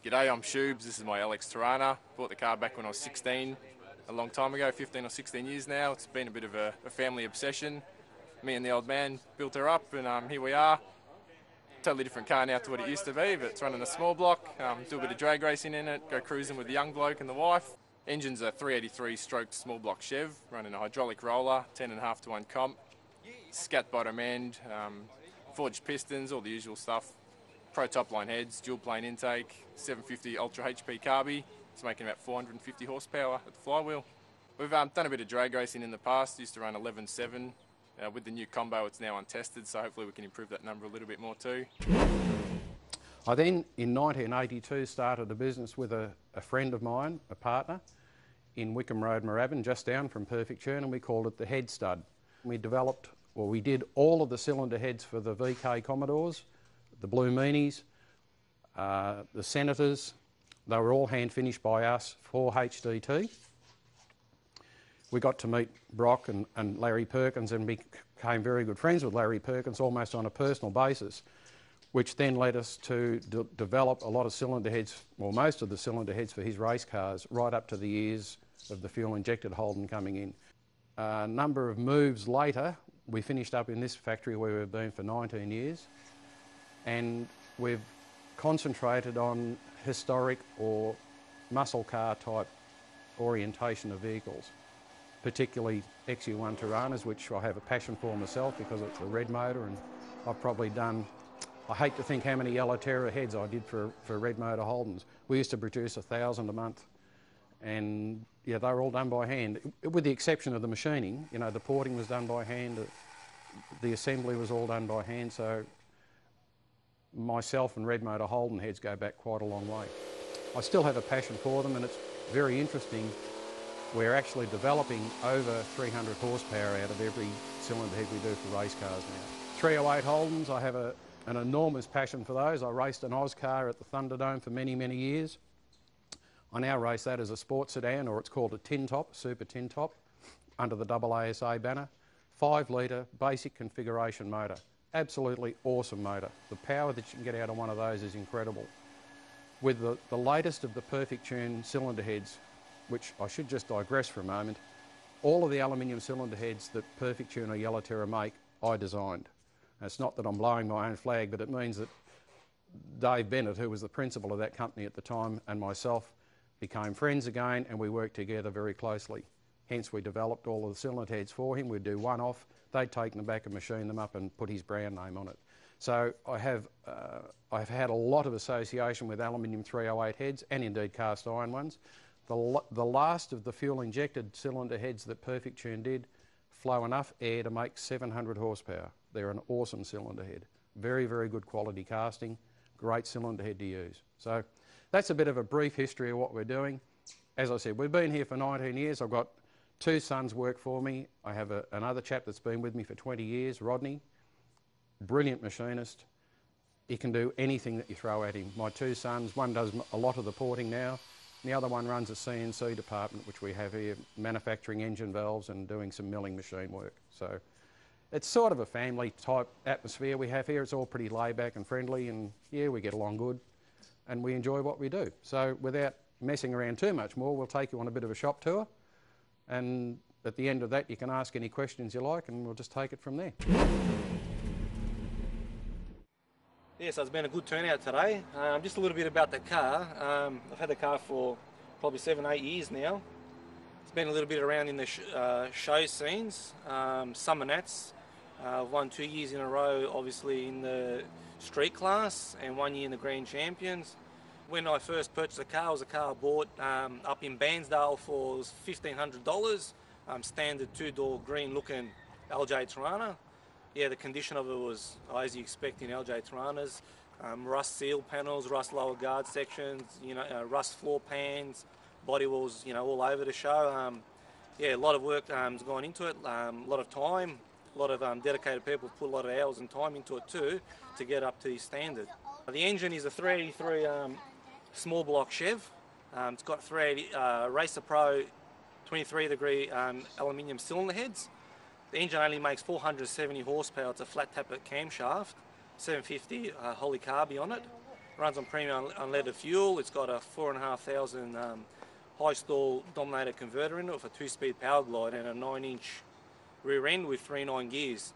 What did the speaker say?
G'day, I'm Shubes. This is my LX Torana. Bought the car back when I was 16, a long time ago, 15 or 16 years now. It's been a bit of a family obsession. Me and the old man built her up, and here we are. Totally different car now to what it used to be, but it's running a small block. Do a bit of drag racing in it, go cruising with the young bloke and the wife. Engine's a 383 stroke small block Chev, running a hydraulic roller, 10.5 to 1 comp. Scat bottom end, forged pistons, all the usual stuff. Pro top line heads, dual plane intake, 750 Ultra HP carby. It's making about 450 horsepower at the flywheel. We've done a bit of drag racing in the past, used to run 11.7. With the new combo it's now untested, so hopefully we can improve that number a little bit more too. I then, in 1982, started a business with a friend of mine, a partner, in Wickham Road, Moorabbin, just down from Perfect Churn, and we called it the Head Stud. We did all of the cylinder heads for the VK Commodores, the Blue Meanies, the Senators. They were all hand finished by us for HDT. We got to meet Brock and Larry Perkins and became very good friends with Larry Perkins almost on a personal basis, which then led us to develop a lot of cylinder heads, well, most of the cylinder heads for his race cars, right up to the years of the fuel-injected Holden coming in. A number of moves later, we finished up in this factory where we've been for 19 years, and we've concentrated on historic or muscle car type orientation of vehicles, particularly XU1 Toranas, which I have a passion for myself because it's a red motor, and I've probably done, I hate to think how many Yellow Terror heads I did for red motor Holdens. We used to produce 1,000 a month, and yeah, they were all done by hand, with the exception of the machining. You know, the porting was done by hand, the assembly was all done by hand, so myself and red motor Holden heads go back quite a long way. I still have a passion for them, and it's very interesting. We're actually developing over 300 horsepower out of every cylinder head we do for race cars now. 308 Holdens, I have an enormous passion for those. I raced an Oz car at the Thunderdome for many, many years. I now race that as a sports sedan, or it's called a tin top, super tin top, under the AASA banner. 5 litre basic configuration motor. Absolutely awesome motor. The power that you can get out of one of those is incredible. With the latest of the Perfect Tune cylinder heads, which I should just digress for a moment, all of the aluminium cylinder heads that Perfect Tune or Yellow Terror make, I designed. And it's not that I'm blowing my own flag, but it means that Dave Bennett, who was the principal of that company at the time, and myself became friends again, and we worked together very closely. Hence we developed all of the cylinder heads for him. We'd do one off, they'd take them back and machine them up and put his brand name on it. So I've had a lot of association with aluminium 308 heads, and indeed cast iron ones. The last of the fuel-injected cylinder heads that Perfect Tune did flow enough air to make 700 horsepower. They're an awesome cylinder head. Very, very good quality casting, great cylinder head to use. So that's a bit of a brief history of what we're doing. As I said, we've been here for 19 years. I've got 2 sons work for me. I have another chap that's been with me for 20 years, Rodney. Brilliant machinist. He can do anything that you throw at him. My 2 sons, one does a lot of the porting now. The other one runs a CNC department, which we have here, manufacturing engine valves and doing some milling machine work. So it's sort of a family type atmosphere we have here. It's all pretty laid back and friendly, and yeah, we get along good and we enjoy what we do. So without messing around too much more, we'll take you on a bit of a shop tour, and at the end of that you can ask any questions you like and we'll just take it from there. Yes, it's been a good turnout today. Just a little bit about the car. I've had the car for probably 7-8 years now. It's been a little bit around in the show scenes, Summer Nats. I've won 2 years in a row, obviously in the street class, and 1 year in the Grand Champions. When I first purchased the car, it was a car I bought up in Bairnsdale for $1,500. Standard 2-door green looking LJ Torana. Yeah, the condition of it was as you expect in LJ Toranas. Rust seal panels, rust lower guard sections, rust floor pans, body walls, all over the show. Yeah, a lot of work has gone into it, a lot of time, a lot of dedicated people put a lot of hours and time into it too to get up to the standard. The engine is a 383 small block Chev. It's got 380 Racer Pro 23 degree aluminium cylinder heads. The engine only makes 470 horsepower. It's a flat tappet camshaft, 750 Holy Carby on it. runs on premium unleaded fuel. It's got a 4,500 high stall dominator converter in it with a 2-speed power glide and a 9-inch rear end with 3 9 gears.